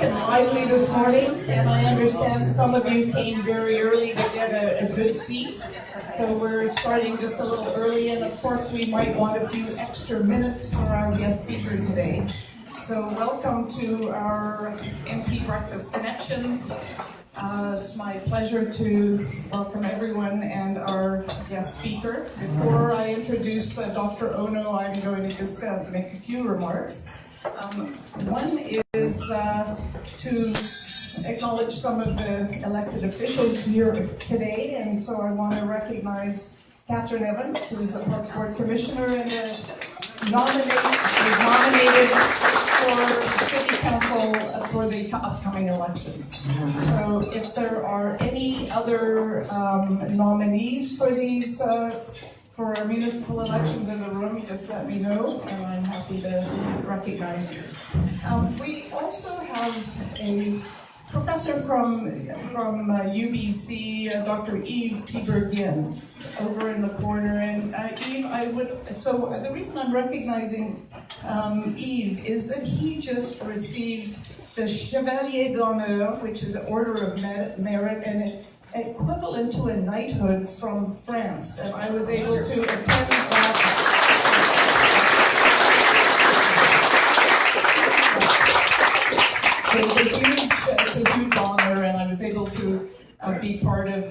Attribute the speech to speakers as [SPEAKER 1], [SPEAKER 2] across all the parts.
[SPEAKER 1] and lively this morning, and I understand some of you came very early to get a good seat. So we're starting just a little early, and of course we might want a few extra minutes for our guest speaker today. So welcome to our MP Breakfast Connections. It's my pleasure to welcome everyone and our guest speaker. Before I introduce Dr. Ono, I'm going to just make a few remarks. One is to acknowledge some of the elected officials here today, and so I want to recognize Catherine Evans, who is a Park Board Commissioner and nominated for City Council for the upcoming elections. So if there are any other nominees for these for our municipal elections in the room, just let me know, and I'm happy to recognize you. We also have a professor from UBC, Dr. Yves Tiberghien, over in the corner. And Yves, so the reason I'm recognizing Yves is that he just received the Chevalier d'Honneur, which is an Order of Merit, and equivalent to a knighthood from France. And I was able to attend that. It's a huge honor, and I was able to be part of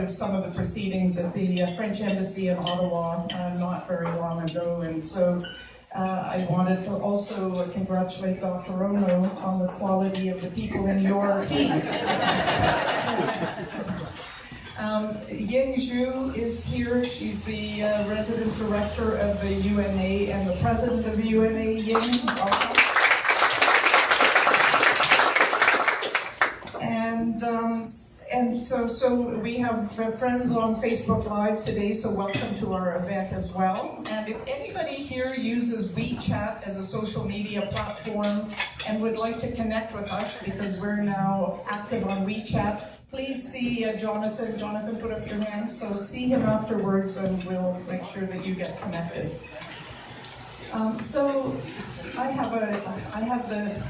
[SPEAKER 1] some of the proceedings at the French Embassy in Ottawa not very long ago, and so I wanted to also congratulate Dr. Ono on the quality of the people in your team. Ying Zhu is here. She's the resident director of the UNA and the president of the UNA. Ying, welcome. And so we have friends on Facebook Live today, so welcome to our event as well. And if anybody here uses WeChat as a social media platform and would like to connect with us, because we're now active on WeChat, please see Jonathan. Jonathan, put up your hand. So see him afterwards, and we'll make sure that you get connected. So I have the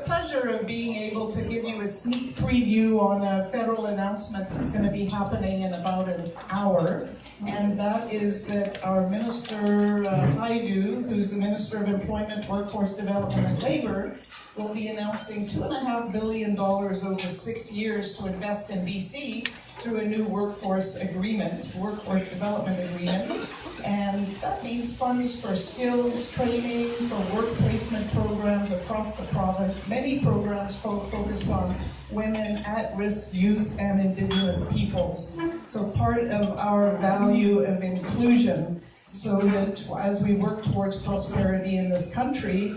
[SPEAKER 1] pleasure of being able to give you a sneak preview on a federal announcement that's going to be happening in about an hour, and that is that our Minister Haidu, who's the Minister of Employment, Workforce Development and Labor, will be announcing $2.5 billion over 6 years to invest in BC through a new workforce development agreement. And that means funds for skills training, for work placement programs across the province, many programs focused on women, at-risk youth, and Indigenous peoples. So part of our value of inclusion, so that as we work towards prosperity in this country,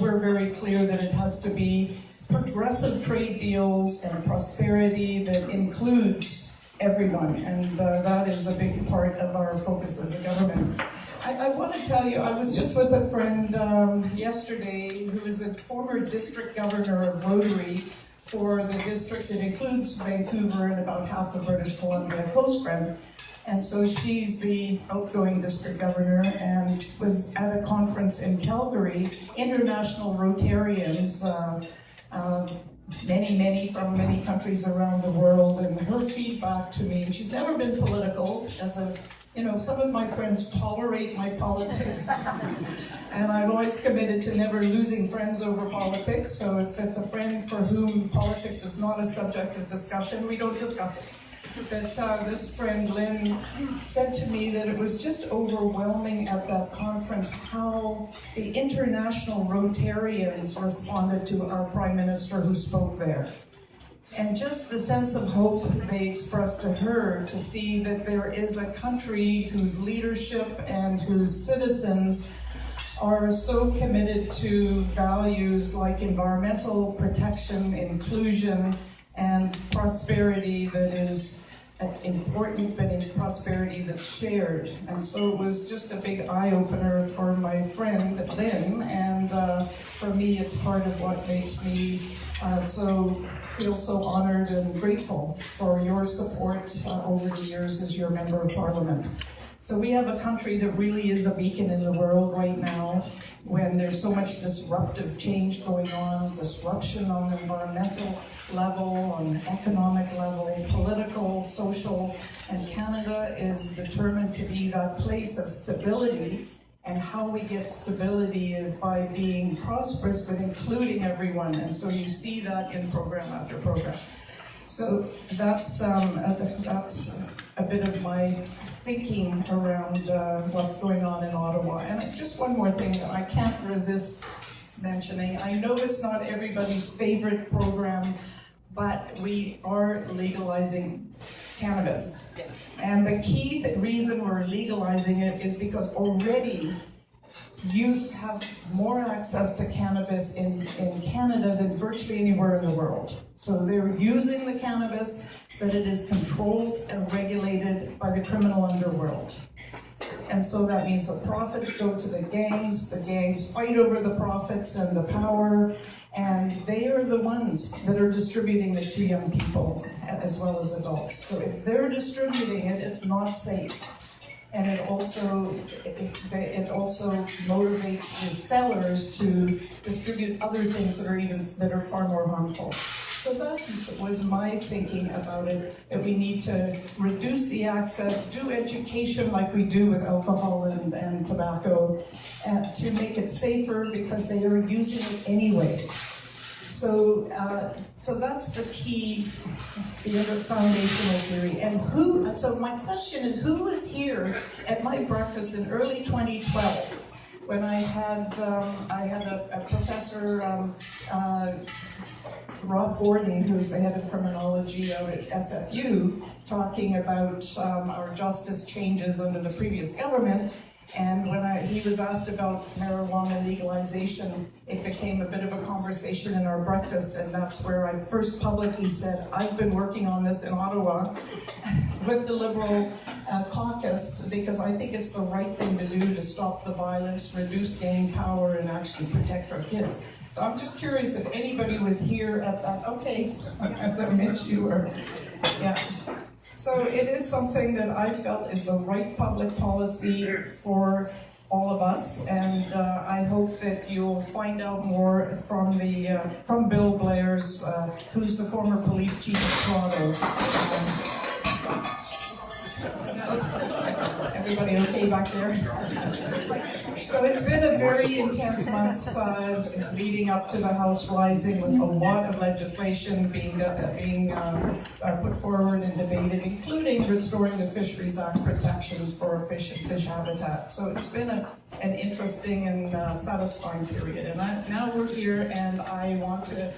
[SPEAKER 1] we're very clear that it has to be progressive trade deals and prosperity that includes everyone, and that is a big part of our focus as a government. I want to tell you, I was just with a friend yesterday who is a former district governor of Rotary for the district that includes Vancouver and about half of British Columbia, a close friend. And so she's the outgoing district governor and was at a conference in Calgary, international Rotarians, many from many countries around the world, and her feedback to me, and she's never been political, some of my friends tolerate my politics, and I've always committed to never losing friends over politics, so if it's a friend for whom politics is not a subject of discussion, we don't discuss it. But this friend, Lynn, said to me that it was just overwhelming at that conference how the international Rotarians responded to our Prime Minister who spoke there. And just the sense of hope they expressed to her to see that there is a country whose leadership and whose citizens are so committed to values like environmental protection, inclusion, and prosperity that is important, but in prosperity that's shared. And so it was just a big eye-opener for my friend Lynn, and for me it's part of what makes me feel so honored and grateful for your support over the years as your member of parliament. So we have a country that really is a beacon in the world right now. when there's so much disruptive change going on, disruption on the environmental level, on economic level, political, social, and Canada is determined to be that place of stability. And how we get stability is by being prosperous, but including everyone. And so you see that in program after program. So that's a bit of my thinking around what's going on in Ottawa. And just one more thing that I can't resist mentioning. I know it's not everybody's favorite program, but we are legalizing cannabis. And the key reason we're legalizing it is because already youth have more access to cannabis in Canada than virtually anywhere in the world. So they're using the cannabis, but it is controlled and regulated by the criminal underworld. And so that means the profits go to the gangs fight over the profits and the power, and they are the ones that are distributing it to young people as well as adults. So if they're distributing it, it's not safe. And it also motivates the sellers to distribute other things that are far more harmful. So that was my thinking about it, that we need to reduce the access, do education like we do with alcohol and tobacco, to make it safer because they are using it anyway. So that's the key, the other foundational theory. And so my question is, who was here at my breakfast in early 2012 when I had a professor, Rob Gordon, who's the head of criminology out at SFU, talking about our justice changes under the previous government. And when he was asked about marijuana legalization, it became a bit of a conversation in our breakfast, and that's where I first publicly said, I've been working on this in Ottawa with the Liberal caucus, because I think it's the right thing to do to stop the violence, reduce gang power, and actually protect our kids. So I'm just curious if anybody was here at that, okay, at the Mitch, you were, yeah. So it is something that I felt is the right public policy for all of us, and I hope that you'll find out more from Bill Blair's, who's the former police chief of Toronto. Everybody okay back there? So it's been a very intense month leading up to the House rising, with a lot of legislation being put forward and debated, including restoring the Fisheries Act protections for fish and fish habitat. So it's been an interesting and satisfying period. And now we're here, and I want to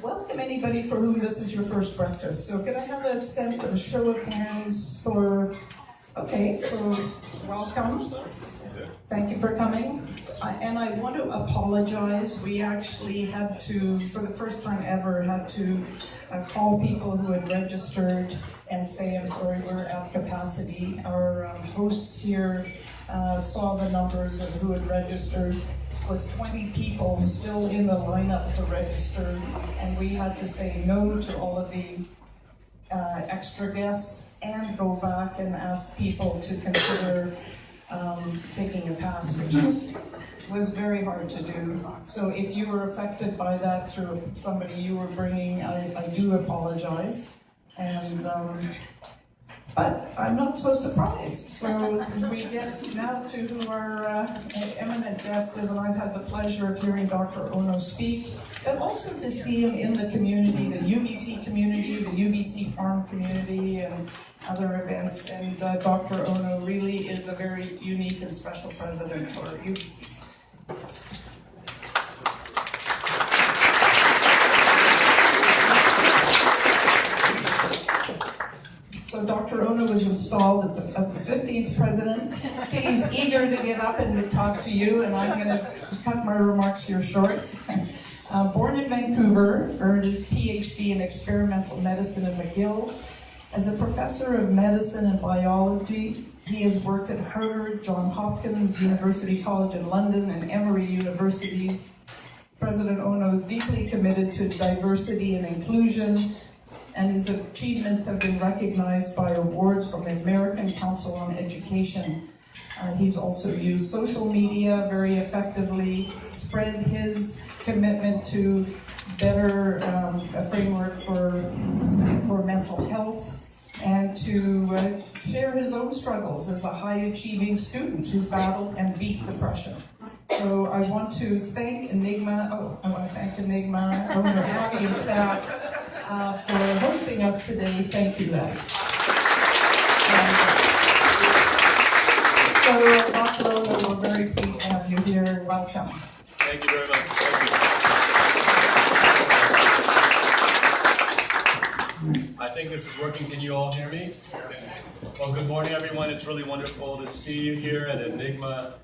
[SPEAKER 1] welcome anybody for whom this is your first breakfast. So can I have a sense of a show of hands for, okay, so welcome. Thank you for coming. And I want to apologize. We actually had to, for the first time ever, had to call people who had registered and say, I'm sorry, we're at capacity. Our hosts here saw the numbers of who had registered. Was 20 people still in the lineup to register, and we had to say no to all of the extra guests and go back and ask people to consider taking a pass, which was very hard to do. So if you were affected by that through somebody you were bringing, I do apologize. And but I'm not so surprised. So we get now to who our eminent guest is, and I've had the pleasure of hearing Dr. Ono speak, but also to see him in the community, the UBC community, the UBC farm community, and other events. And Dr. Ono really is a very unique and special president for UBC. So Dr. Ono was installed as the 15th president. He's eager to get up and to talk to you, and I'm going to cut my remarks here short. Born in Vancouver, earned his PhD in experimental medicine at McGill. As a professor of medicine and biology, he has worked at Harvard, Johns Hopkins University College in London, and Emory Universities. President Ono is deeply committed to diversity and inclusion, and his achievements have been recognized by awards from the American Council on Education. He's also used social media very effectively, spread his commitment to better a framework for mental health, and to share his own struggles as a high-achieving student who battled and beat depression. So I want to thank Enigma, owner Abby and staff for hosting us today. Thank you, Abby. So Dr. we're very pleased to have you here. Welcome.
[SPEAKER 2] Thank you very much. Thank you. I think this is working. Can you all hear me? Well, good morning, everyone. It's really wonderful to see you here at Enigma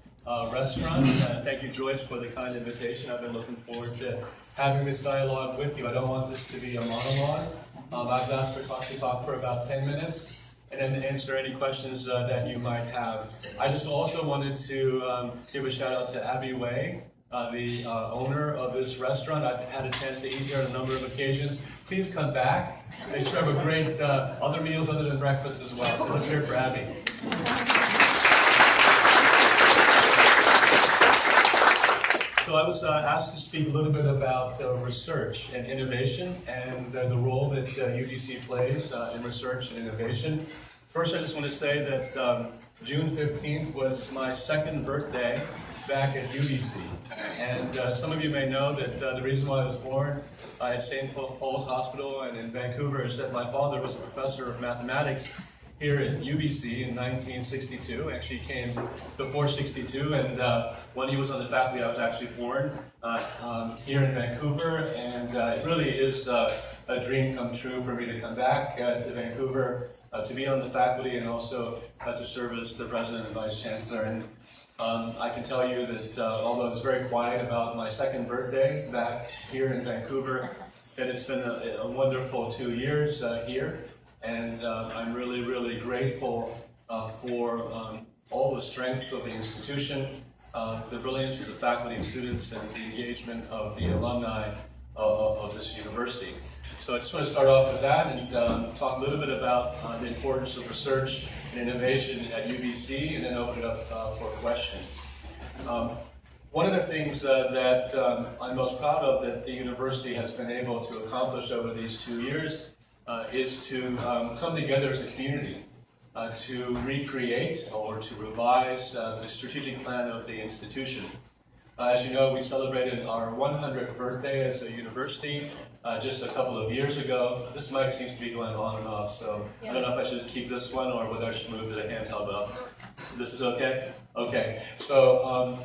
[SPEAKER 2] Restaurant. Thank you, Joyce, for the kind invitation. I've been looking forward to having this dialogue with you. I don't want this to be a monologue. I've asked to talk for about 10 minutes and then answer any questions that you might have. I just also wanted to give a shout out to Abby Wei, the owner of this restaurant. I've had a chance to eat here on a number of occasions. Please come back. They serve a great other meals other than breakfast as well. So let's hear it for Abby. So I was asked to speak a little bit about research and innovation and the role that UBC plays in research and innovation. First, I just want to say that June 15th was my second birthday back at UBC. And some of you may know that the reason why I was born at St. Paul's Hospital and in Vancouver is that my father was a professor of mathematics here at UBC in 1962. Actually came before 62, and when he was on the faculty, I was actually born here in Vancouver, and it really is a dream come true for me to come back to Vancouver, to be on the faculty, and also to serve as the president and vice chancellor. And I can tell you that although I was very quiet about my second birthday back here in Vancouver, that it's been a wonderful 2 years here. And I'm really, really grateful for all the strengths of the institution, the brilliance of the faculty and students, and the engagement of the alumni of this university. So I just want to start off with that and talk a little bit about the importance of research and innovation at UBC, and then open it up for questions. One of the things that I'm most proud of that the university has been able to accomplish over these 2 years is to come together as a community to recreate or to revise the strategic plan of the institution. As you know, we celebrated our 100th birthday as a university just a couple of years ago. This mic seems to be going on and off, so I don't know if I should keep this one or whether I should move to the handheld up. This is okay? Okay. So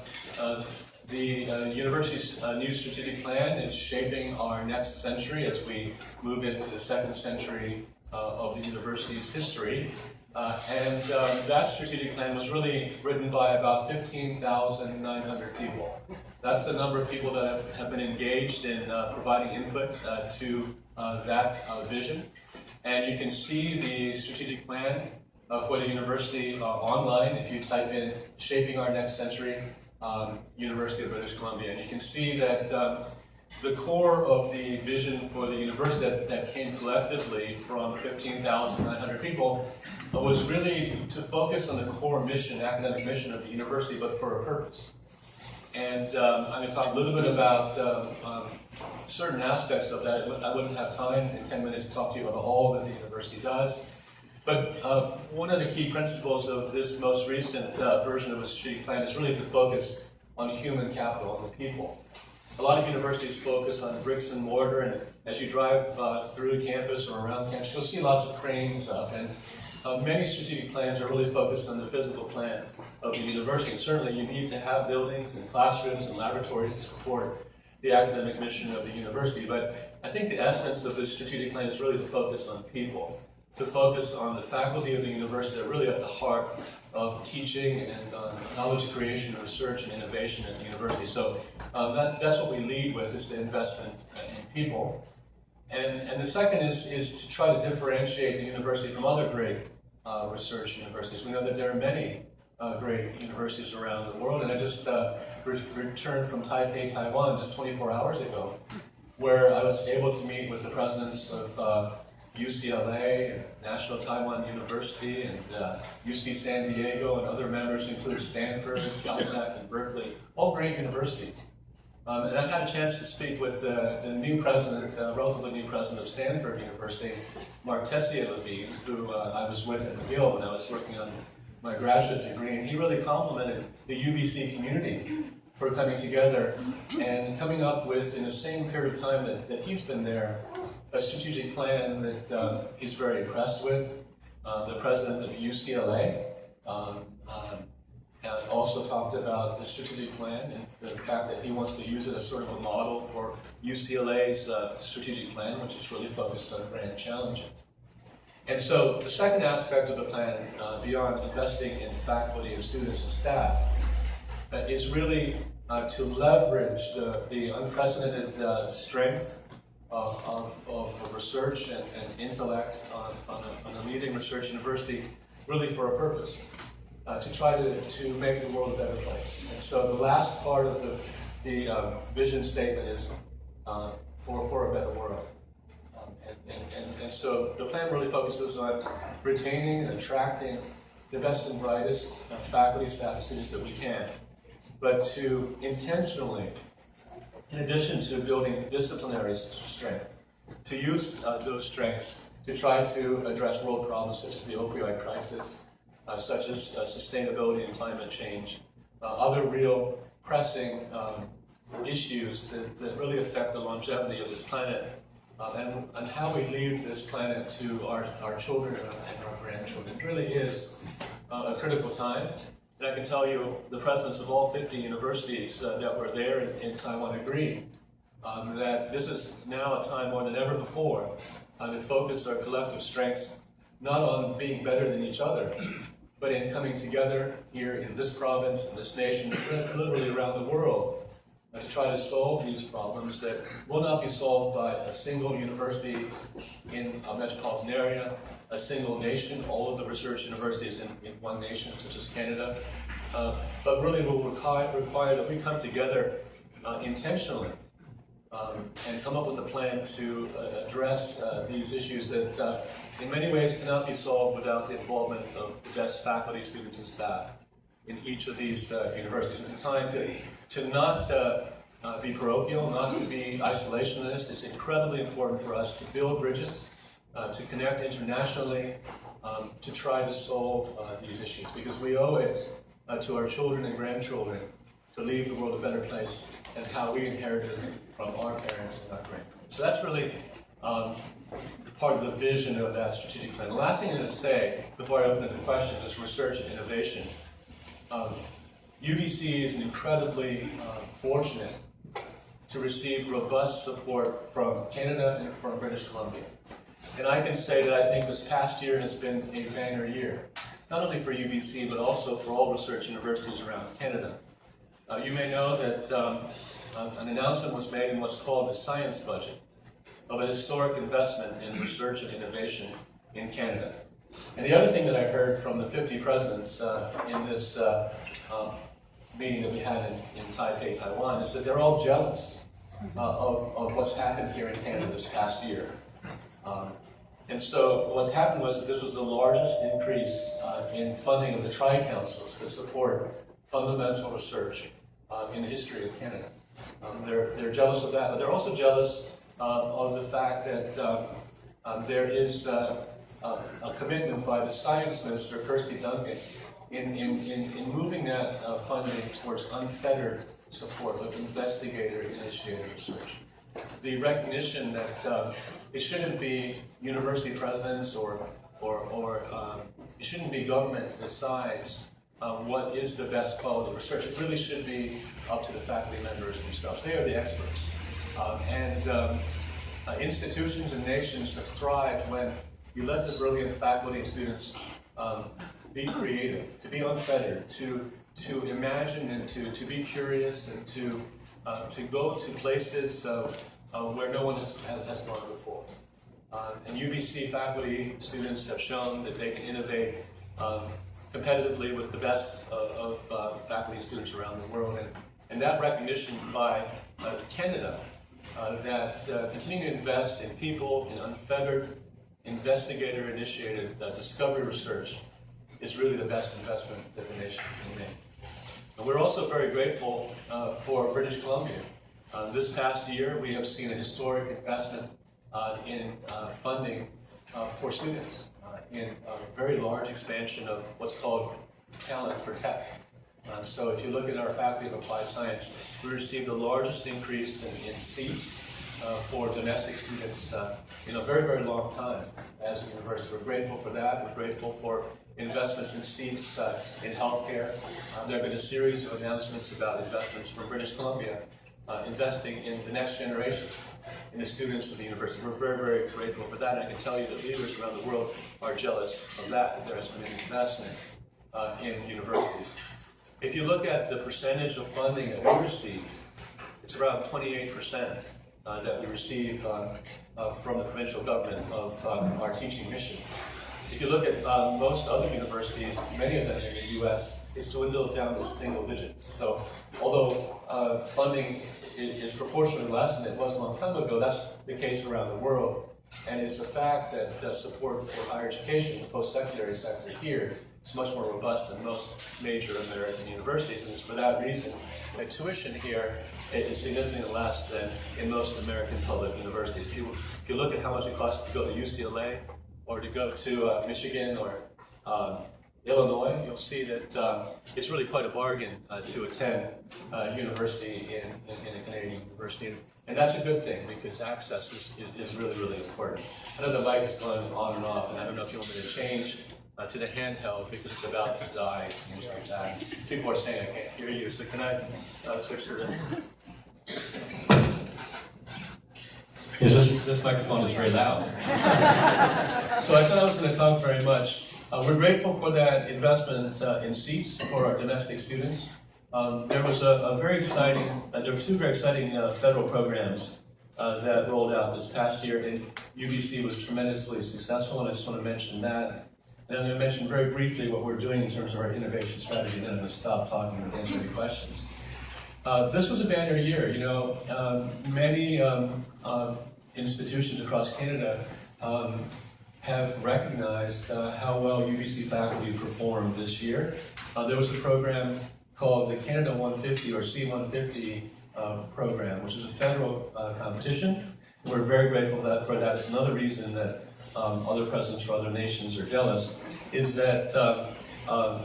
[SPEAKER 2] the university's new strategic plan is shaping our next century as we move into the second century of the university's history. And that strategic plan was really written by about 15,900 people. That's the number of people that have been engaged in providing input to that vision. And you can see the strategic plan for the university online if you type in Shaping Our Next Century, University of British Columbia. And you can see that the core of the vision for the university that came collectively from 15,900 people was really to focus on the core mission, academic mission of the university, but for a purpose. And I'm going to talk a little bit about certain aspects of that. I wouldn't have time in 10 minutes to talk to you about all that the university does. But one of the key principles of this most recent version of the strategic plan is really to focus on human capital, on the people. A lot of universities focus on bricks and mortar, and as you drive through campus or around campus, you'll see lots of cranes up. And many strategic plans are really focused on the physical plan of the university. And certainly you need to have buildings and classrooms and laboratories to support the academic mission of the university. But I think the essence of this strategic plan is really to focus on people, to focus on the faculty of the university that are really at the heart of teaching and knowledge creation, research, and innovation at the university. So that's what we lead with, is the investment in people. And the second is to try to differentiate the university from other great research universities. We know that there are many great universities around the world, and I just returned from Taipei, Taiwan just 24 hours ago, where I was able to meet with the presidents of UCLA, National Taiwan University, and UC San Diego, and other members include Stanford, Caltech, and Berkeley, all great universities. And I've had a chance to speak with the new president, relatively new president of Stanford University, Mark Tessier-Levine, who I was with at McGill when I was working on my graduate degree, and he really complimented the UBC community for coming together and coming up with, in the same period of time that he's been there, a strategic plan that he's very impressed with. The president of UCLA also talked about the strategic plan and the fact that he wants to use it as sort of a model for UCLA's strategic plan, which is really focused on grand challenges. And so the second aspect of the plan, beyond investing in faculty and students and staff, is really to leverage the unprecedented strength of research and intellect on a leading research university, really for a purpose, to try to make the world a better place. And so the last part of the vision statement is for a better world. And so the plan really focuses on retaining and attracting the best and brightest faculty, staff, and students that we can, but to intentionally, in addition to building disciplinary strength, to use those strengths to try to address world problems such as the opioid crisis, such as sustainability and climate change, other real pressing issues that really affect the longevity of this planet, and how we leave this planet to our children and our grandchildren. It really is a critical time. And I can tell you the presidents of all 50 universities that were there in Taiwan agree that this is now a time more than ever before to focus our collective strengths not on being better than each other, but in coming together here in this province, in this nation, literally around the world, to try to solve these problems that will not be solved by a single university in a metropolitan area, a single nation, all of the research universities in one nation, such as Canada, but really will require that we come together intentionally and come up with a plan to address these issues that in many ways cannot be solved without the involvement of the best faculty, students, and staff in each of these universities. It's a time to not be parochial, not to be isolationist. It's incredibly important for us to build bridges, to connect internationally, to try to solve these issues, because we owe it to our children and grandchildren to leave the world a better place than how we inherited it from our parents and our grandparents. So that's really part of the vision of that strategic plan. The last thing I'm going to say before I open up the questions is research and innovation. UBC is incredibly fortunate to receive robust support from Canada and from British Columbia. And I can say that I think this past year has been a banner year, not only for UBC, but also for all research universities around Canada. You may know that an announcement was made in what's called the science budget of a historic investment in research and innovation in Canada. And the other thing that I heard from the 50 presidents in this meeting that we had in Taipei, Taiwan, is that they're all jealous of what's happened here in Canada this past year. And so what happened was that this was the largest increase in funding of the tri-councils that support fundamental research in the history of Canada. They're jealous of that, but they're also jealous of the fact that there is a commitment by the Science Minister, Kirsty Duncan, in moving that funding towards unfettered support of investigator-initiated research. The recognition that it shouldn't be university presidents or it shouldn't be government that decides what is the best quality research. It really should be up to the faculty members themselves. They are the experts. Institutions and nations have thrived when you let the brilliant faculty and students be creative, to be unfettered, to imagine and to be curious and to go to places where no one has gone before. And UBC faculty students have shown that they can innovate competitively with the best of faculty and students around the world. And that recognition by Canada that continuing to invest in people, in unfettered investigator-initiated discovery research is really the best investment that the nation can make. And we're also very grateful for British Columbia. This past year, we have seen a historic investment in funding for students in a very large expansion of what's called Talent for Tech. So if you look at our Faculty of Applied Science, we received the largest increase in seats for domestic students in a very, very long time as a university. We're grateful for that. We're grateful for investments in seats in healthcare. There have been a series of announcements about investments from British Columbia investing in the next generation, in the students of the university. We're very, very grateful for that. And I can tell you that leaders around the world are jealous of that there has been an investment in universities. If you look at the percentage of funding that we receive, it's around 28% that we receive from the provincial government of our teaching mission. If you look at most other universities, many of them in the U.S., it's dwindled down to single digits. So although funding is proportionally less than it was a long time ago, that's the case around the world. And it's a fact that support for higher education, the post-secondary sector here, is much more robust than most major American universities. And it's for that reason that tuition here is significantly less than in most American public universities. If you look at how much it costs to go to UCLA or to go to Michigan or Illinois, you'll see that it's really quite a bargain to attend university in a Canadian university. And that's a good thing because access is really, really important. I know the mic is going on and off, and I don't know if you want me to change to the handheld because it's about to die. It seems like that. People are saying I can't hear you, so can I switch to the... This microphone is very loud. So I said I was going to talk very much. We're grateful for that investment in seats for our domestic students. There was a very exciting, there were two very exciting federal programs that rolled out this past year, and UBC was tremendously successful, and I just want to mention that. And I'm going to mention very briefly what we're doing in terms of our innovation strategy, and then I'm going to stop talking and answer any questions. This was a banner year. You know, many institutions across Canada have recognized how well UBC faculty performed this year. There was a program called the Canada 150 or C150 program, which is a federal competition. We're very grateful for that. It's another reason that other presidents for other nations are jealous, is that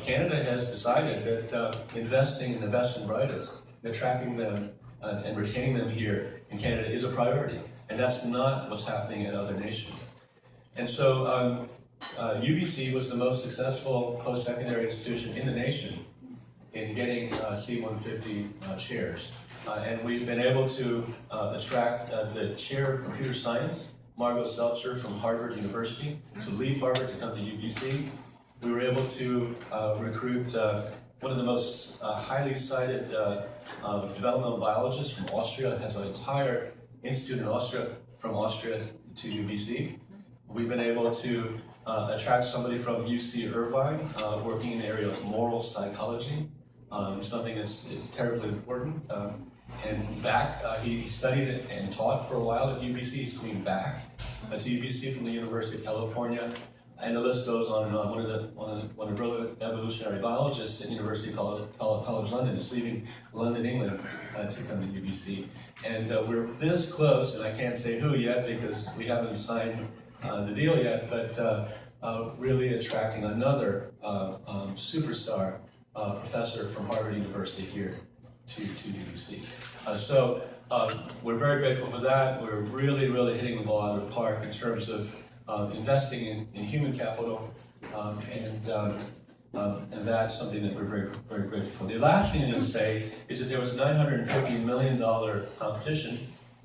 [SPEAKER 2] Canada has decided that investing in the best and brightest, attracting them and retaining them here in Canada is a priority. And that's not what's happening in other nations. And so UBC was the most successful post-secondary institution in the nation in getting C150 chairs. And we've been able to attract the chair of computer science, Margot Seltzer from Harvard University, to leave Harvard to come to UBC. We were able to recruit one of the most highly cited developmental biologists from Austria, has an entire institute in Austria, from Austria to UBC. We've been able to attract somebody from UC Irvine, working in the area of moral psychology, something that's terribly important. And back, he studied it and taught for a while at UBC. He's coming back to UBC from the University of California, and the list goes on and on. One of the brilliant evolutionary biologists at University College London is leaving London, England, to come to UBC. And we're this close, and I can't say who yet because we haven't signed the deal yet, but really attracting another superstar professor from Harvard University here to UBC. So we're very grateful for that. We're really, really hitting the ball out of the park in terms of investing in human capital, and that's something that we're very, very grateful for. The last thing I'm going to say is that there was a $950 million competition,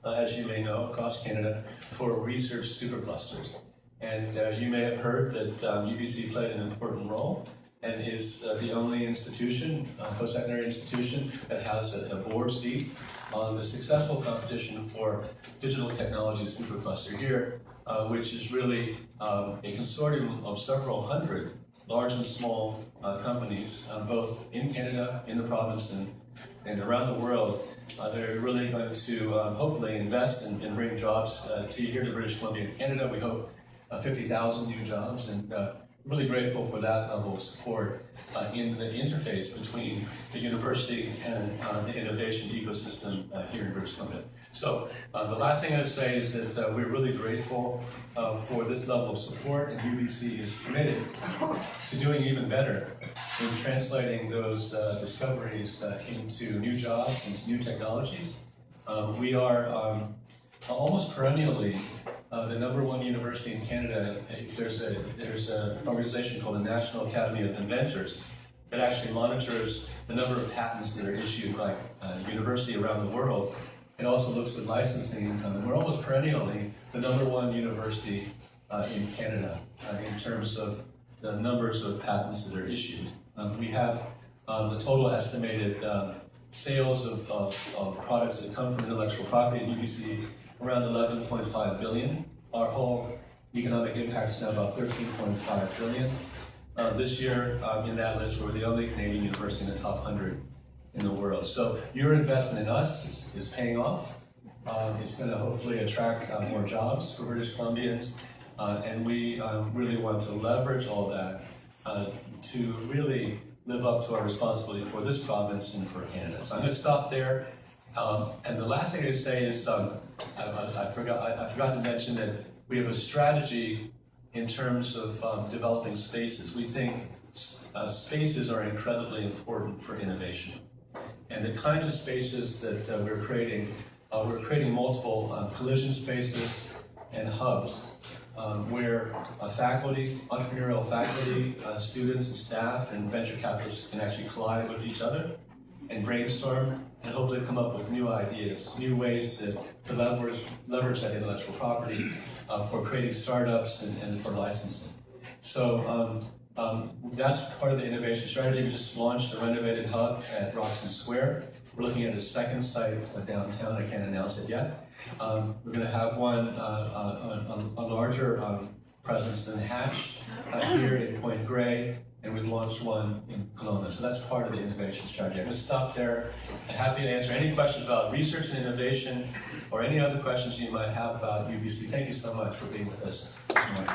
[SPEAKER 2] as you may know, across Canada for research superclusters. And you may have heard that UBC played an important role and is the only institution, post-secondary institution, that has a board seat on the successful competition for digital technology supercluster here, which is really a consortium of several hundred large and small companies, both in Canada, in the province, and around the world. They're really going to hopefully invest and bring jobs to here to British Columbia and Canada. We hope 50,000 new jobs, and really grateful for that level of support in the interface between the university and the innovation ecosystem here in British Columbia. So the last thing I'd say is that we're really grateful for this level of support, and UBC is committed to doing even better in translating those discoveries into new jobs, into new technologies. We are almost perennially the #1 university in Canada. There's an organization called the National Academy of Inventors that actually monitors the number of patents that are issued by university around the world. It also looks at licensing income, and we're almost perennially the #1 university in Canada in terms of the numbers of patents that are issued. We have the total estimated sales of products that come from intellectual property at UBC around 11.5 billion. Our whole economic impact is now about 13.5 billion. This year, in that list, we're the only Canadian university in the top 100 in the world. So your investment in us is paying off. It's going to hopefully attract more jobs for British Columbians, and we really want to leverage all that to really live up to our responsibility for this province and for Canada. So I'm going to stop there. And the last thing I'd say is, I forgot to mention that we have a strategy in terms of developing spaces. We think spaces are incredibly important for innovation. And the kinds of spaces that we're creating multiple collision spaces and hubs where faculty, entrepreneurial faculty, students and staff and venture capitalists can actually collide with each other and brainstorm and hopefully come up with new ideas, new ways to leverage that intellectual property for creating startups and for licensing. So that's part of the innovation strategy. We just launched a renovated hub at Roxton Square. We're looking at a second site downtown. I can't announce it yet. We're going to have one, a larger presence than Hatch here in Point Grey, and we've launched one in Kelowna. So that's part of the innovation strategy. I'm going to stop there. I'm happy to answer any questions about research and innovation or any other questions you might have about UBC. Thank you so much for being with us this morning.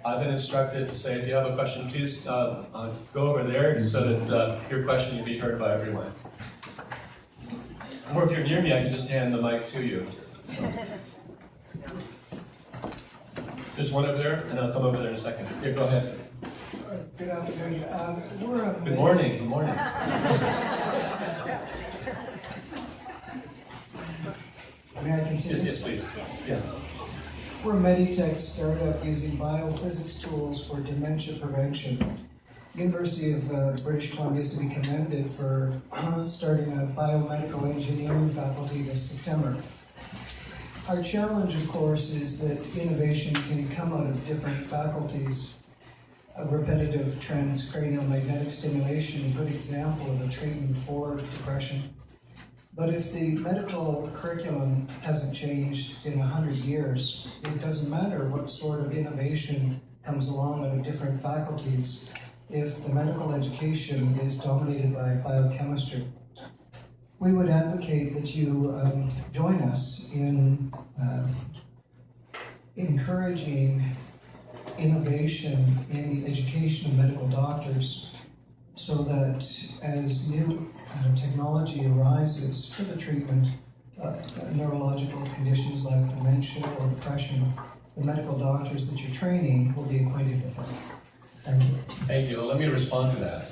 [SPEAKER 2] I've been instructed to say if you have a question, please go over there so that your question can be heard by everyone. Or if you're near me, I can just hand the mic to you. There's one over there, and I'll come over there in a second. Here, go ahead.
[SPEAKER 3] Good afternoon.
[SPEAKER 2] Good morning. Good morning.
[SPEAKER 3] May I continue?
[SPEAKER 2] Yes, please. Yeah.
[SPEAKER 3] We're a Meditech startup using biophysics tools for dementia prevention. University of British Columbia is to be commended for starting a biomedical engineering faculty this September. Our challenge, of course, is that innovation can come out of different faculties. Repetitive transcranial magnetic stimulation, a good example of a treatment for depression. But if the medical curriculum hasn't changed in 100 years, it doesn't matter what sort of innovation comes along out of different faculties if the medical education is dominated by biochemistry. We would advocate that you join us in encouraging innovation in the education of medical doctors so that as new technology arises for the treatment of neurological conditions like dementia or depression, the medical doctors that you're training will be acquainted with them. Thank you.
[SPEAKER 2] Thank you. Well, let me respond to that.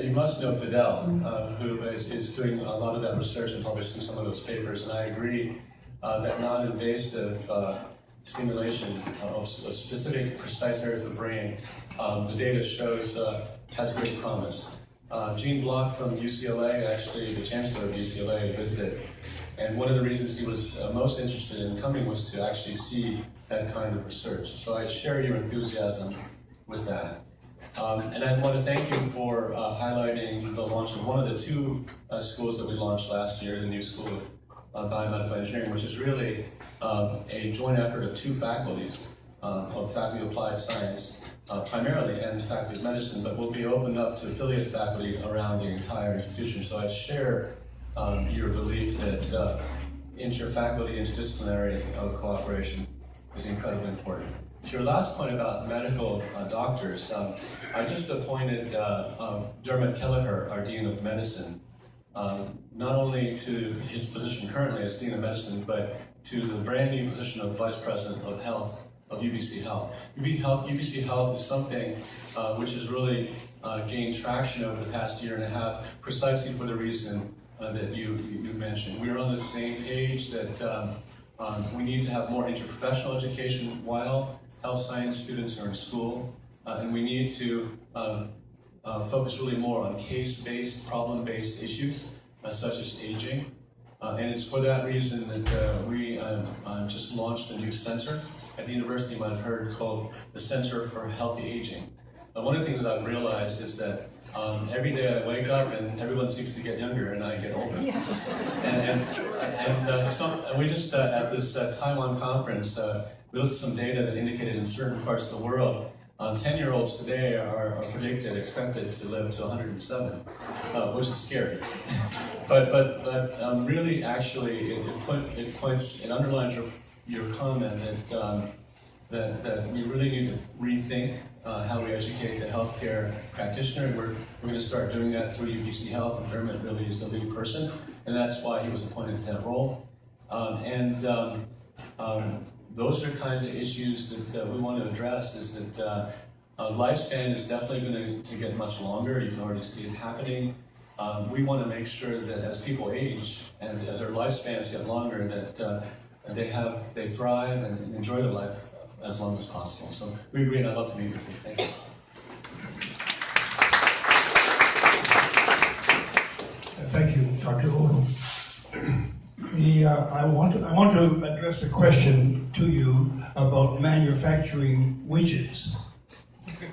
[SPEAKER 2] You must know Fidel, who is doing a lot of that research and publishing some of those papers, and I agree that non-invasive stimulation of specific precise areas of the brain, the data shows has great promise. Gene Block from UCLA, actually the chancellor of UCLA, visited, and one of the reasons he was most interested in coming was to actually see that kind of research. So I share your enthusiasm with that. And I want to thank you for highlighting the launch of one of the two schools that we launched last year, the new School of Biomedical Engineering, which is really a joint effort of two faculties called Faculty of Applied Science primarily, and the Faculty of Medicine, but will be opened up to affiliate faculty around the entire institution. So I share your belief that inter-faculty, interdisciplinary cooperation is incredibly important. To your last point about medical doctors, I just appointed Dermot Kelleher, our Dean of Medicine, not only to his position currently as Dean of Medicine, but to the brand new position of Vice President of Health of UBC Health. UBC Health is something which has really gained traction over the past year and a half, precisely for the reason that you mentioned. We're on the same page that we need to have more interprofessional education while health science students are in school, and we need to focus really more on case-based, problem-based issues, such as aging. And it's for that reason that we just launched a new center at the university, you might have heard, called the Center for Healthy Aging. One of the things that I've realized is that every day I wake up and everyone seems to get younger and I get older. Yeah. And we just, at this Taiwan conference, we looked at some data that indicated in certain parts of the world, 10-year-olds today are expected to live to 107, which is scary. But really, actually, it underlines your comment that we really need to rethink how we educate the healthcare practitioner, and we're going to start doing that through UBC Health, and Dermot really is the lead person, and that's why he was appointed to that role. Those are kinds of issues that we want to address, is that lifespan is definitely going to get much longer. You can already see it happening. We want to make sure that as people age, and as their lifespans get longer, that they thrive and enjoy their life as long as possible. So we agree, and I'd love to meet with you. Thank you.
[SPEAKER 4] Thank you, Dr. Odo. I want to address a question to you about manufacturing widgets.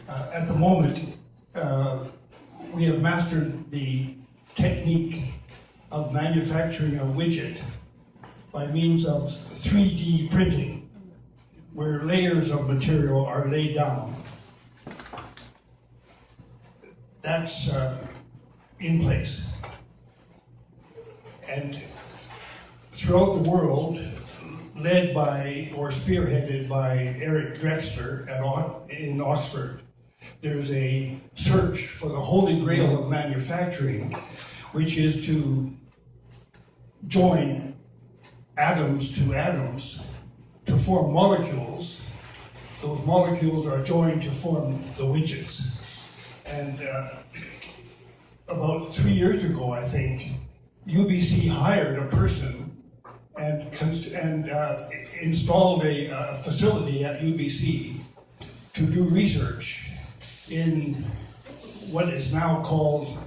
[SPEAKER 4] At the moment, we have mastered the technique of manufacturing a widget by means of 3D printing, where layers of material are laid down. That's in place. And throughout the world, led by or spearheaded by Eric Drexler in Oxford, there's a search for the holy grail of manufacturing, which is to join atoms to form molecules. Those molecules are joined to form the widgets. And about 3 years ago, I think, UBC hired a person and installed a facility at UBC to do research in what is now called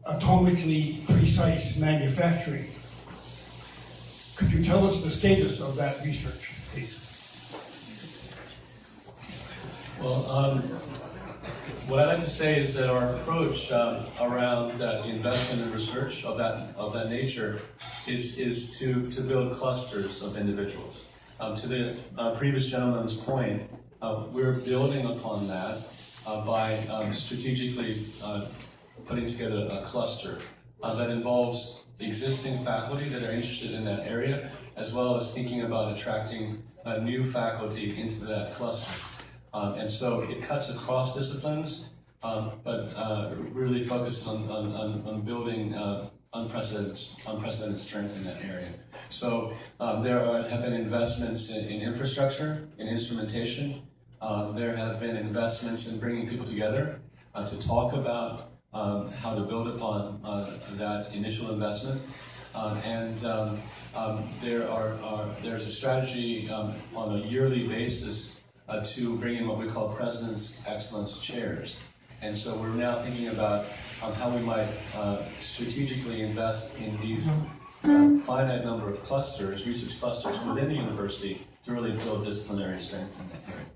[SPEAKER 4] atomically precise manufacturing. Could you tell us the status of that research, please?
[SPEAKER 2] Well, what I'd like to say is that our approach around the investment in research of that nature is to build clusters of individuals. To the previous gentleman's point, we're building upon that by strategically putting together a cluster that involves existing faculty that are interested in that area, as well as thinking about attracting new faculty into that cluster. And so it cuts across disciplines, but really focuses on building unprecedented strength in that area. So there have been investments in infrastructure, in instrumentation. There have been investments in bringing people together to talk about how to build upon that initial investment. There's a strategy on a yearly basis to bring in what we call President's Excellence Chairs. And so we're now thinking about how we might strategically invest in these finite number of clusters, research clusters within the university to really build disciplinary strength in that area.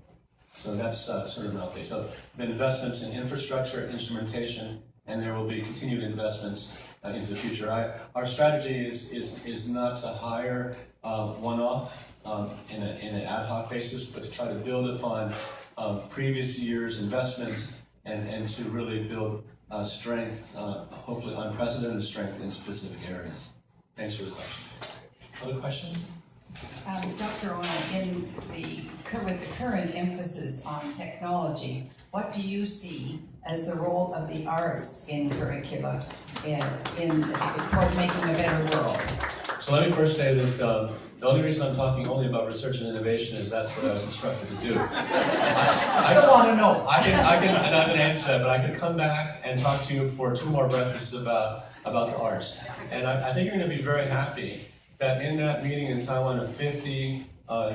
[SPEAKER 2] So that's sort of an update. So the investments in infrastructure, instrumentation, and there will be continued investments into the future. Our strategy is not to hire one-off in an ad hoc basis, but to try to build upon previous year's investments and to really build strength, hopefully unprecedented strength in specific areas. Thanks for the question. Other questions?
[SPEAKER 5] Dr. Ono, with the current emphasis on technology, what do you see as the role of the arts in curricula toward making a better world?
[SPEAKER 2] So let me first say that the only reason I'm talking only about research and innovation is that's what I was instructed to do.
[SPEAKER 5] I still want to know.
[SPEAKER 2] I can answer that, but I could come back and talk to you for 2 more breakfasts about the arts. And I think you're going to be very happy that in that meeting in Taiwan of 50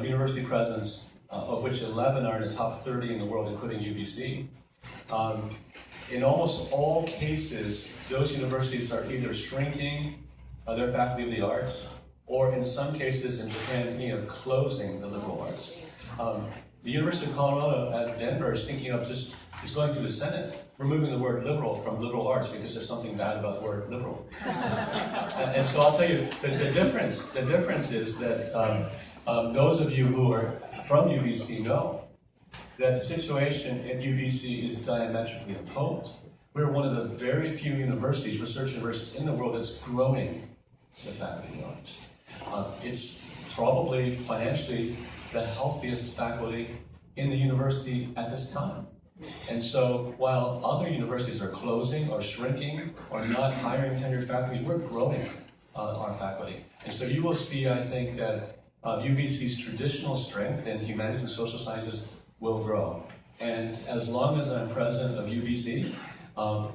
[SPEAKER 2] university presidents, of which 11 are in the top 30 in the world, including UBC, in almost all cases, those universities are either shrinking their faculty of the arts, or in some cases in Japan, thinking of closing the liberal arts. The University of Colorado at Denver is thinking of just going through the Senate, removing the word liberal from liberal arts because there's something bad about the word liberal. And so I'll tell you that the difference is that those of you who are from UBC know that the situation at UBC is diametrically opposed. We're one of the very few universities, research universities in the world that's growing the faculty of arts. It's probably financially the healthiest faculty in the university at this time. And so while other universities are closing or shrinking or not hiring tenured faculty, we're growing our faculty. And so you will see, I think, that UBC's traditional strength in humanities and social sciences will grow. And as long as I'm president of UBC,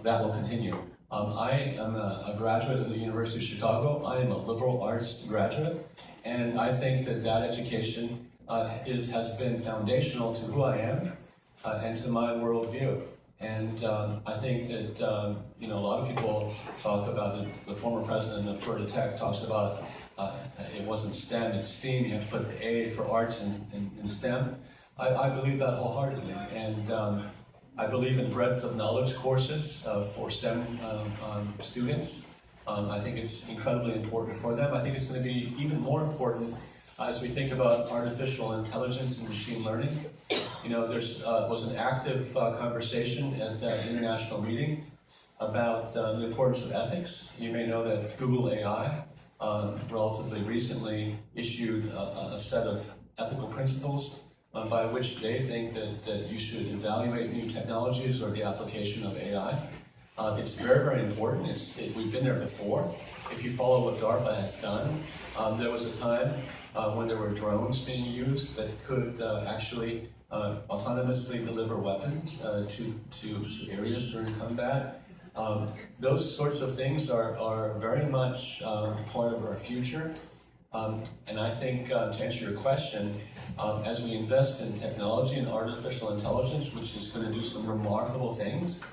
[SPEAKER 2] that will continue. I am a graduate of the University of Chicago. I am a liberal arts graduate, and I think that education has been foundational to who I am and to my worldview. And I think that a lot of people talk about the former president of Georgia Tech talks about it wasn't STEM, it's STEAM. You have to put the A for arts in STEM. I believe that wholeheartedly, and I believe in breadth of knowledge courses for STEM students. I think it's incredibly important for them. I think it's going to be even more important as we think about artificial intelligence and machine learning. There was an active conversation at that international meeting about the importance of ethics. You may know that Google AI relatively recently issued a set of ethical principles by which they think that you should evaluate new technologies or the application of AI. It's very, very important. We've been there before. If you follow what DARPA has done, there was a time when there were drones being used that could actually autonomously deliver weapons to areas during combat. Those sorts of things are very much part of our future. And I think, to answer your question, as we invest in technology and artificial intelligence, which is going to do some remarkable things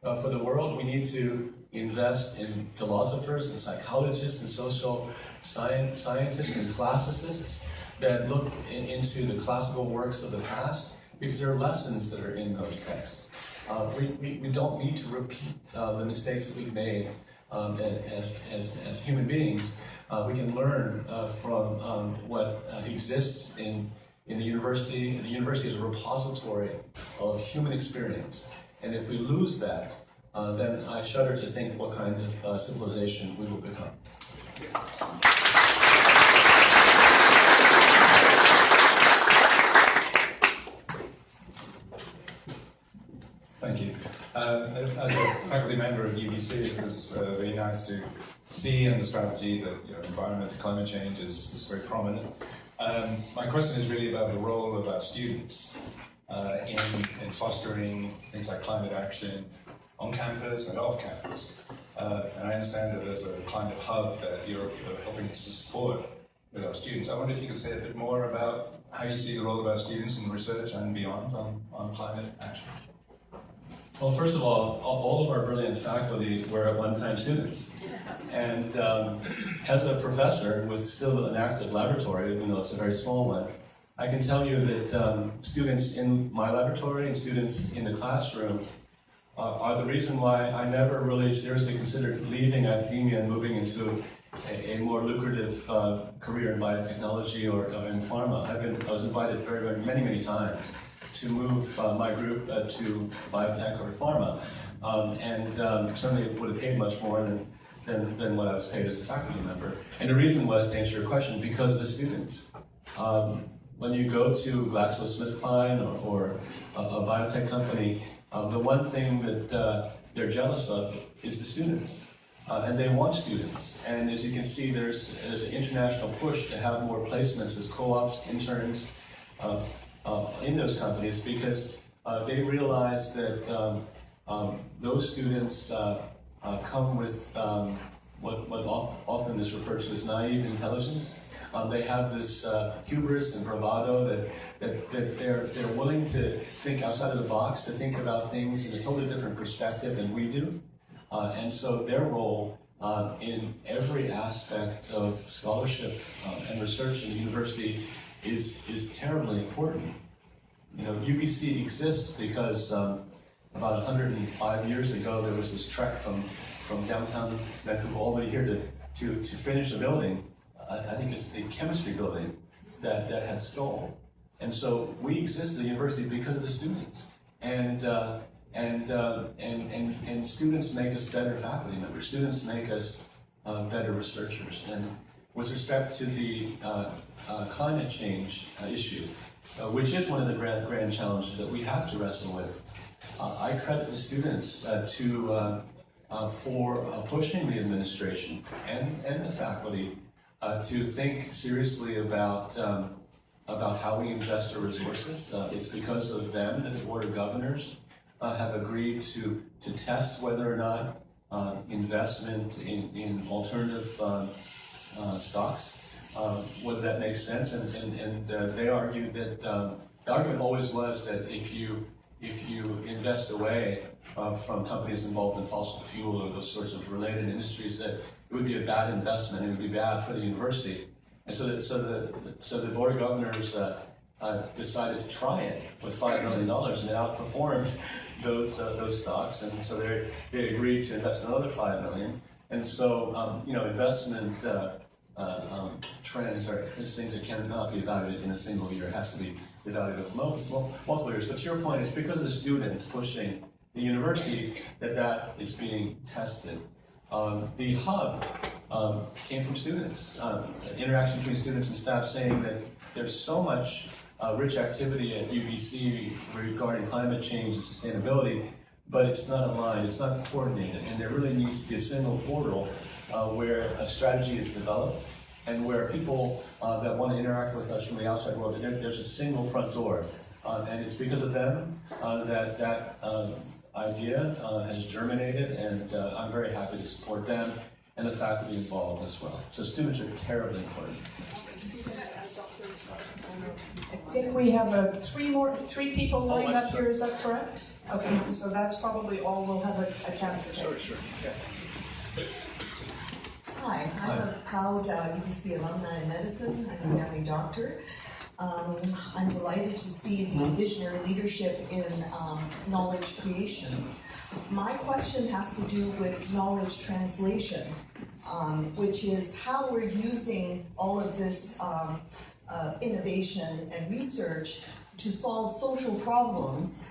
[SPEAKER 2] for the world, we need to invest in philosophers and psychologists and social scientists and classicists that look into the classical works of the past, because there are lessons that are in those texts. We don't need to repeat the mistakes that we've made as human beings. We can learn from what exists in the university. The university is a repository of human experience. And if we lose that, then I shudder to think what kind of civilization we will become.
[SPEAKER 6] Thank you. As a faculty member of UBC, it was very nice to see in the strategy that environment, climate change is very prominent. My question is really about the role of our students in fostering things like climate action on campus and off campus. And I understand that there's a climate hub that you're helping to support with our students. I wonder if you could say a bit more about how you see the role of our students in research and beyond on climate action.
[SPEAKER 2] Well, first of all of our brilliant faculty were at one time students. And as a professor with still an active laboratory, even though it's a very small one, I can tell you that students in my laboratory and students in the classroom are the reason why I never really seriously considered leaving academia and moving into a more lucrative career in biotechnology or in pharma. I was invited very, very many times. move my group to biotech or pharma, and certainly it would have paid much more than what I was paid as a faculty member. And the reason was, to answer your question, because of the students. When you go to GlaxoSmithKline or a biotech company, the one thing that they're jealous of is the students. And they want students. And as you can see, there's an international push to have more placements as co-ops, interns in those companies, because they realize that those students come with what often is referred to as naive intelligence. They have this hubris and bravado that they're willing to think outside of the box, to think about things in a totally different perspective than we do. And so their role in every aspect of scholarship and research in the university is terribly important. You know, UBC exists because about 105 years ago there was this trek from downtown Vancouver all the way here to finish a building. I think it's the chemistry building that had stalled. And so we exist at the university because of the students. And students make us better faculty members. Students make us better researchers. And with respect to the climate change issue, which is one of the grand challenges that we have to wrestle with, I credit the students for pushing the administration and the faculty to think seriously about how we invest our resources. It's because of them that the Board of Governors have agreed to test whether or not investment in alternative stocks, whether that makes sense. And they argued that the argument always was that if you invest away from companies involved in fossil fuel or those sorts of related industries, that it would be a bad investment. It would be bad for the university. And so the Board of Governors decided to try it with $5 million, and it outperformed those stocks. And so they agreed to invest another $5 million. And so investment trends are things that cannot be evaluated in a single year. It has to be evaluated over multiple years. But to your point, it's because of the students pushing the university that is being tested. The hub came from students, interaction between students and staff, saying that there's so much rich activity at UBC regarding climate change and sustainability, but it's not aligned, it's not coordinated, and there really needs to be a single portal where a strategy is developed and where people that want to interact with us from the outside world, there's a single front door. And it's because of them that idea has germinated, and I'm very happy to support them and the faculty involved as well. So students are terribly important.
[SPEAKER 1] I think we have three people lined up here, is that correct? Okay, so that's probably all we'll have a chance to take.
[SPEAKER 2] Sure. Yeah.
[SPEAKER 7] Hi, I'm a proud UBC alumni in medicine. I'm a family doctor. I'm delighted to see the visionary leadership in knowledge creation. My question has to do with knowledge translation, which is how we're using all of this innovation and research to solve social problems,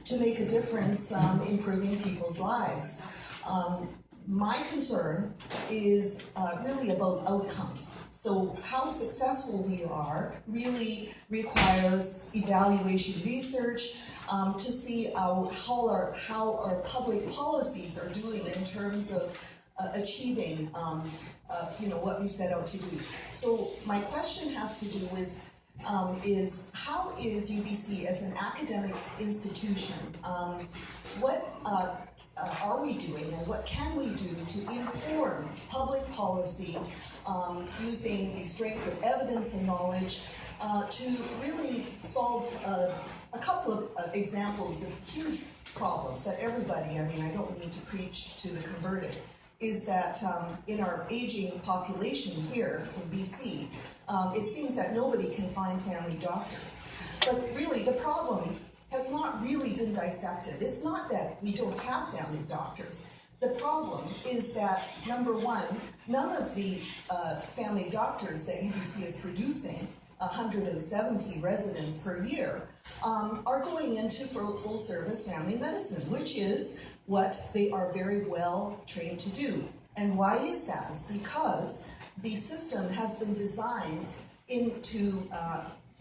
[SPEAKER 7] to make a difference improving people's lives. My concern is really about outcomes. So how successful we are really requires evaluation research to see how our public policies are doing in terms of achieving what we set out to do. So my question has to do with is how is UBC as an academic institution, what are we doing and what can we do to inform public policy using the strength of evidence and knowledge to really solve a couple of examples of huge problems that everybody, I don't need to preach to the converted, is that in our aging population here in BC, it seems that nobody can find family doctors. But really, the problem has not really been dissected. It's not that we don't have family doctors. The problem is that, number one, none of the family doctors that UBC is producing 170 residents per year, are going into full service family medicine, which is what they are very well trained to do. And why is that? It's because the system has been designed to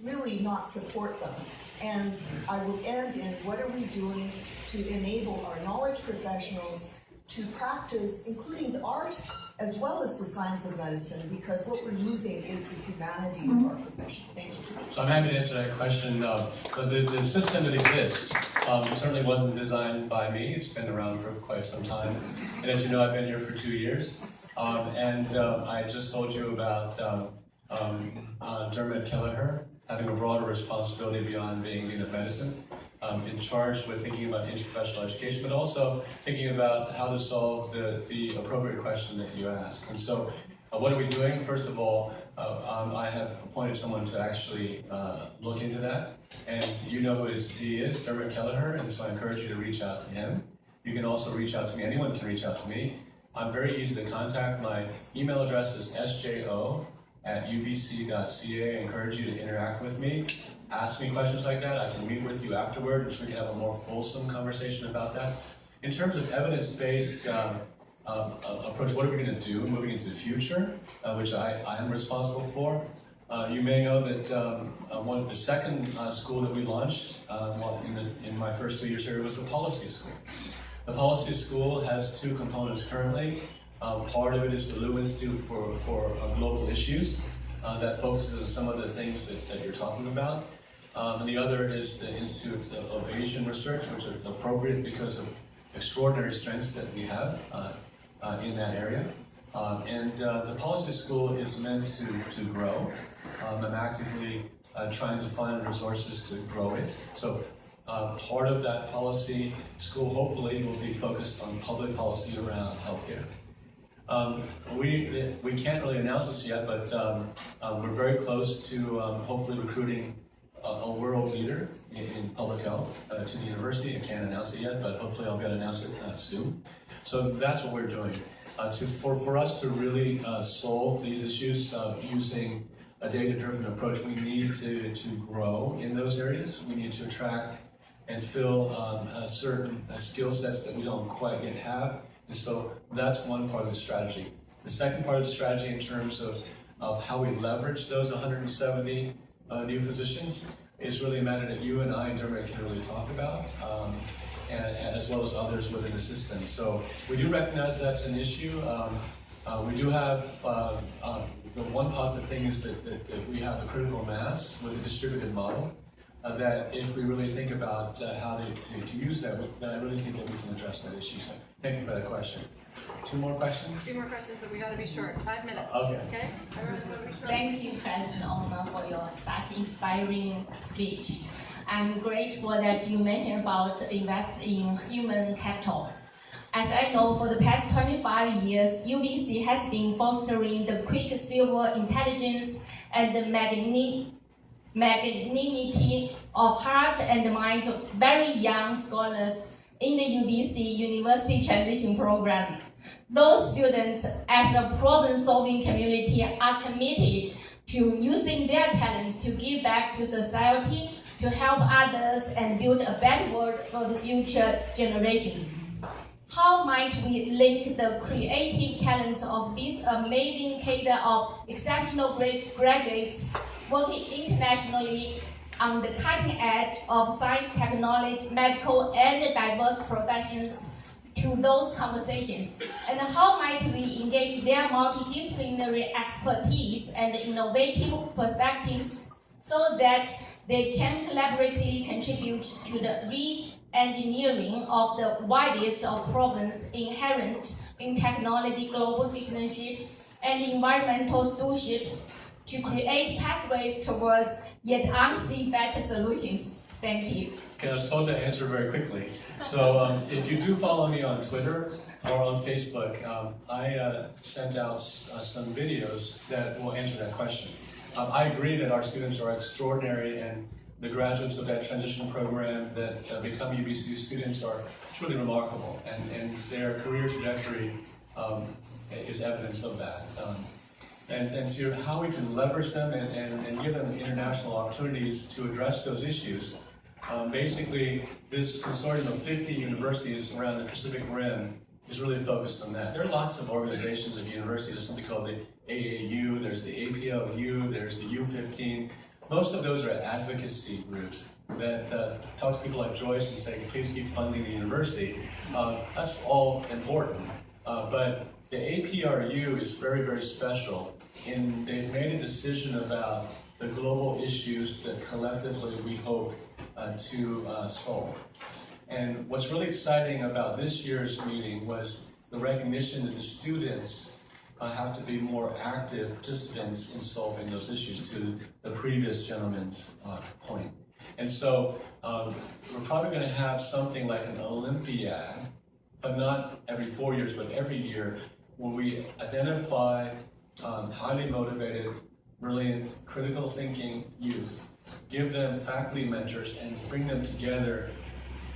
[SPEAKER 7] really not support them. And I will end in what are we doing to enable our knowledge professionals to practice, including the art as well as the science of medicine, because what we're losing is the humanity of our profession. Thank you.
[SPEAKER 2] So I'm happy to answer that question. The system that exists certainly wasn't designed by me. It's been around for quite some time. And as you know, I've been here for 2 years. I just told you about Dermot Kelleher having a broader responsibility beyond being Dean of Medicine, in charge with thinking about interprofessional education, but also thinking about how to solve the appropriate question that you ask. And so, what are we doing? First of all, I have appointed someone to actually look into that, and you know who he is, Dermot Kelleher, and so I encourage you to reach out to him. You can also reach out to me. Anyone can reach out to me. I'm very easy to contact. My email address is sjo@ubc.ca. I encourage you to interact with me. Ask me questions like that. I can meet with you afterward so we can have a more fulsome conversation about that. In terms of evidence-based approach, what are we going to do moving into the future, which I am responsible for? You may know that the second school that we launched in my first 2 years here was the policy school. The policy school has two components currently. Part of it is the Lew Institute for Global Issues that focuses on some of the things that you're talking about. And the other is the Institute of Asian Research, which is appropriate because of extraordinary strengths that we have in that area. The policy school is meant to grow. I'm actively trying to find resources to grow it. So part of that policy school hopefully will be focused on public policy around healthcare. We can't really announce this yet, but we're very close to hopefully recruiting a world leader in public health to the university. I can't announce it yet, but hopefully I'll be able to announce it soon. So that's what we're doing. For us to really solve these issues using a data-driven approach, we need to grow in those areas. We need to attract and fill certain skill sets that we don't quite yet have. And so that's one part of the strategy. The second part of the strategy in terms of how we leverage those 170 new physicians is really a matter that you and I and Dermot can really talk about, and as well as others within the system. So we do recognize that's an issue. We do have, the one positive thing is that we have a critical mass with a distributed model. That if we really think about how to use that, then I really think that we can address that issue. So thank you for that question. Two more questions?
[SPEAKER 8] 2 more questions, but we got to be short. 5 minutes.
[SPEAKER 2] Okay.
[SPEAKER 8] Everyone's got to be short.
[SPEAKER 9] Thank you, President Owner, for your such inspiring speech. I'm grateful that you mentioned about invest in human capital. As I know, for the past 25 years, UBC has been fostering the quicksilver intelligence and the magnanimity of heart and minds of very young scholars in the UBC University Transition Program. Those students, as a problem-solving community, are committed to using their talents to give back to society, to help others, and build a better world for the future generations. How might we link the creative talents of this amazing cadre of exceptional graduates working internationally on the cutting edge of science, technology, medical, and diverse professions to those conversations? And how might we engage their multidisciplinary expertise and innovative perspectives so that they can collaboratively contribute to the re-engineering of the widest of problems inherent in technology, global citizenship, and environmental stewardship to create pathways towards yet unseen better solutions? Thank you.
[SPEAKER 2] Okay, I was told to answer very quickly. So if you do follow me on Twitter or on Facebook, I sent out some videos that will answer that question. I agree that our students are extraordinary, and the graduates of that transition program that become UBC students are truly remarkable, and their career trajectory is evidence of that. and to how we can leverage them and give them international opportunities to address those issues. Basically, this consortium of 50 universities around the Pacific Rim is really focused on that. There are lots of organizations of universities. There's something called the AAU, there's the APLU, there's the U15. Most of those are advocacy groups that talk to people like Joyce and say, please keep funding the university. That's all important. But the APRU is very, very special in they've made a decision about the global issues that collectively we hope to solve. And what's really exciting about this year's meeting was the recognition that the students have to be more active participants in solving those issues, to the previous gentleman's point. And so we're probably going to have something like an Olympiad, but not every 4 years, but every year, where we identify highly motivated, brilliant, critical thinking youth, give them faculty mentors, and bring them together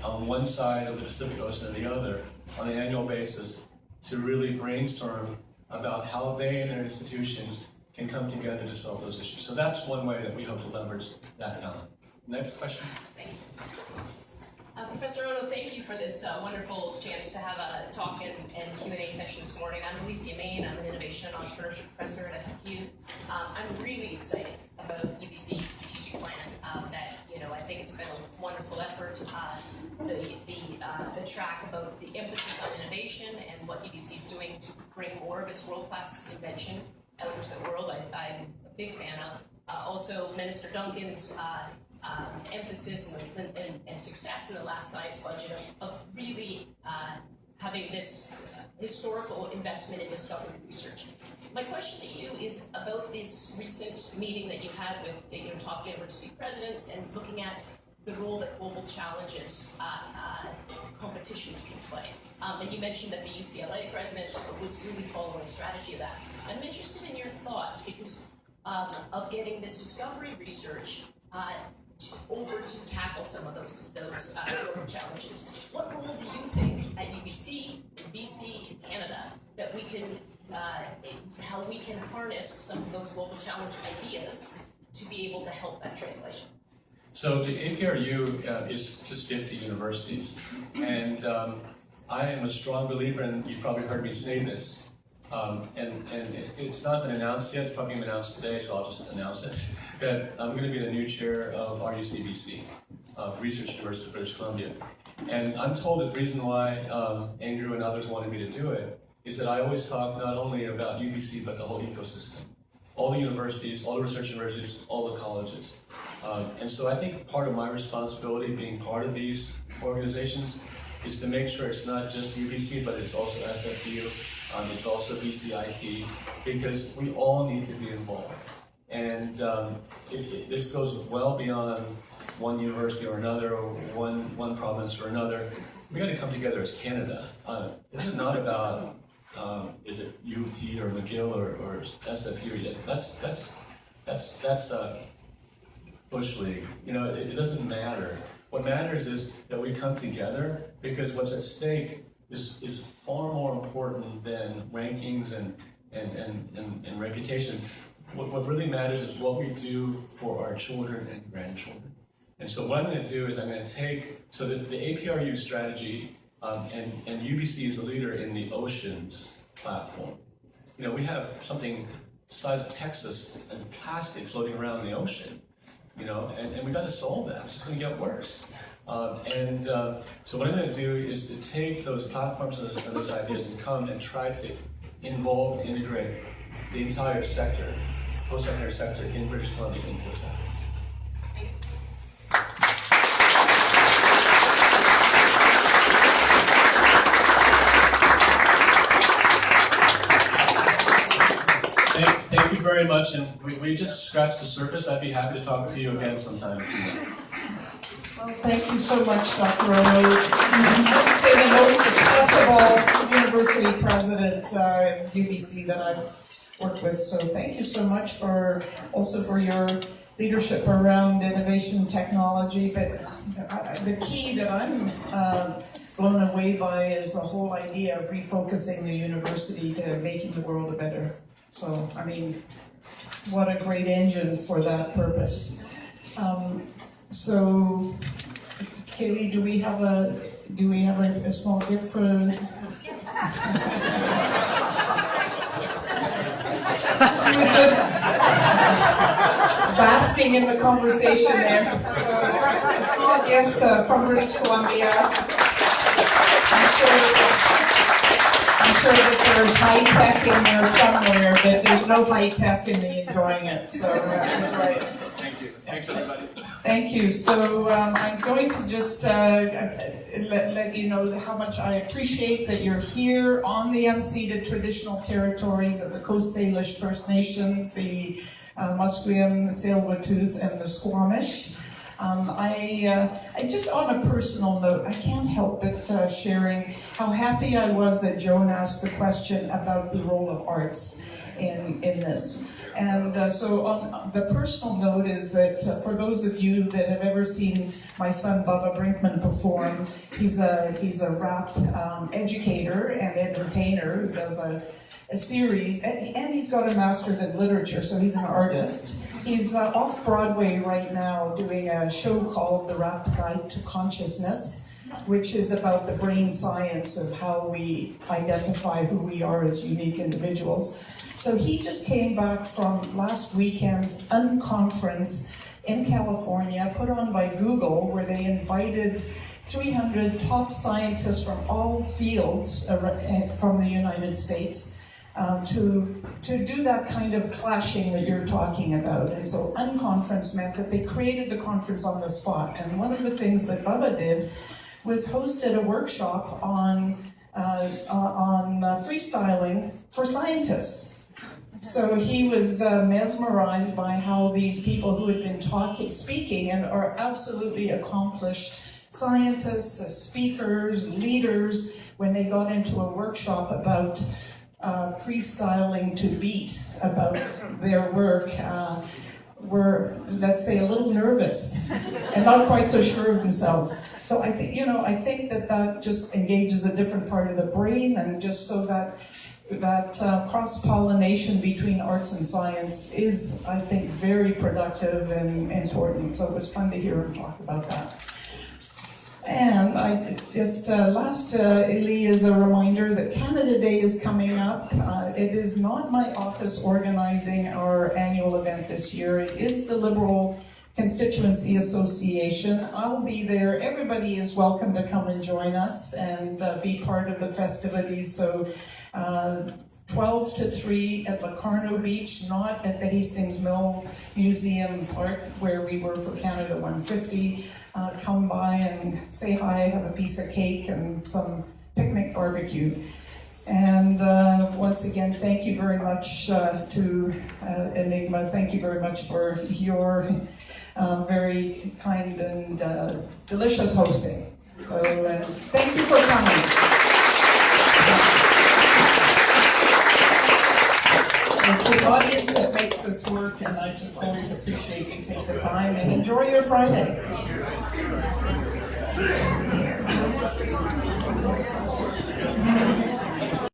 [SPEAKER 2] on one side of the Pacific Ocean and the other on an annual basis to really brainstorm about how they and their institutions can come together to solve those issues. So that's one way that we hope to leverage that talent. Next question.
[SPEAKER 10] Thank you. Professor Ono, thank you for this wonderful chance to have a talk and Q&A session this morning. I'm Alicia Main. I'm an Innovation and Entrepreneurship Professor at SFU. I'm really excited about UBC's strategic plan. I think it's been a wonderful effort. The track about the emphasis on innovation and what UBC is doing to bring more of its world-class invention out into the world, I'm a big fan of. Also, Minister Duncan's emphasis and success in the last science budget of really having this historical investment in discovery research. My question to you is about this recent meeting that you've had with the top university presidents and looking at the role that global challenges competitions can play. And you mentioned that the UCLA president was really following a strategy of that. I'm interested in your thoughts because of getting this discovery research over to tackle some of those global challenges. What role do you think at UBC, in BC, in Canada, that we can, how we can harness some of those global challenge ideas to be able to help that translation?
[SPEAKER 2] So the APRU is just 50 universities, and I am a strong believer, and you've probably heard me say this, and it's not been announced yet, it's probably going to be announced today, so I'll just announce it, that I'm going to be the new chair of RUCBC, Research University of British Columbia. And I'm told that the reason why Andrew and others wanted me to do it is that I always talk not only about UBC, but the whole ecosystem. All the universities, all the research universities, all the colleges. And so I think part of my responsibility being part of these organizations is to make sure it's not just UBC, but it's also SFU, it's also BCIT, because we all need to be involved. And this goes well beyond one university or another, or one province or another. We got to come together as Canada. This is not about is it UT or McGill or SFU yet. That's Bush League. It doesn't matter. What matters is that we come together, because what's at stake is far more important than rankings and reputation. What really matters is what we do for our children and grandchildren. And so what I'm going to do is I'm going to take, so the APRU strategy, and UBC is a leader in the oceans platform. We have something the size of Texas and plastic floating around in the ocean, and we got to solve that. It's just going to get worse. So what I'm going to do is to take those platforms and those ideas and come and try to involve and integrate the entire sector, post-secondary sector in British Columbia into those efforts. Thank you very much, and we just scratched the surface. I'd be happy to talk to you again sometime.
[SPEAKER 1] Well, thank you so much, Dr. Ono. I would say the most accessible university president at UBC that I've worked with. So thank you so much for your leadership around innovation technology. But the key that I'm blown away by is the whole idea of refocusing the university to making the world a better So, I mean, what a great engine for that purpose. So, Kaylee, do we have a small gift for? She was just basking in the conversation there. So, a small gift from British Columbia. I'm sure that there's high tech in there somewhere, but there's no high tech in the enjoying it. So enjoy it.
[SPEAKER 2] Thank you. Thanks, everybody.
[SPEAKER 1] Thank you. So I'm going to just let you know how much I appreciate that you're here on the unceded traditional territories of the Coast Salish First Nations, the Musqueam, the Tsleil-Waututh, and the Squamish. I just on a personal note, I can't help but sharing how happy I was that Joan asked the question about the role of arts in this. And so on the personal note is that for those of you that have ever seen my son Bubba Brinkman perform, he's a rap educator and entertainer who does a series, and he's got a master's in literature, so he's an artist. He's off Broadway right now doing a show called The Rap Guide to Consciousness, which is about the brain science of how we identify who we are as unique individuals. So he just came back from last weekend's Unconference in California, put on by Google, where they invited 300 top scientists from all fields from the United States to do that kind of clashing that you're talking about. And so Unconference meant that they created the conference on the spot. And one of the things that Bubba did was hosted a workshop on freestyling for scientists. So he was mesmerized by how these people who had been speaking and are absolutely accomplished scientists, speakers, leaders, when they got into a workshop about freestyling to beat about their work, were, let's say, a little nervous and not quite so sure of themselves. So I think that just engages a different part of the brain, and just so that cross-pollination between arts and science is, I think, very productive and important. So it was fun to hear him talk about that. And I just, lastly, is a reminder that Canada Day is coming up. It is not my office organizing our annual event this year. It is the Liberal Constituency Association. I'll be there. Everybody is welcome to come and join us and be part of the festivities. So 12 to 3 at Locarno Beach, not at the Hastings Mill Museum Park where we were for Canada 150. Come by and say hi, have a piece of cake and some picnic barbecue. And once again, thank you very much to Enigma. Thank you very much for your very kind and delicious hosting. So thank you for coming. It's the audience that makes this work, and I just always appreciate you take the time, and enjoy your Friday.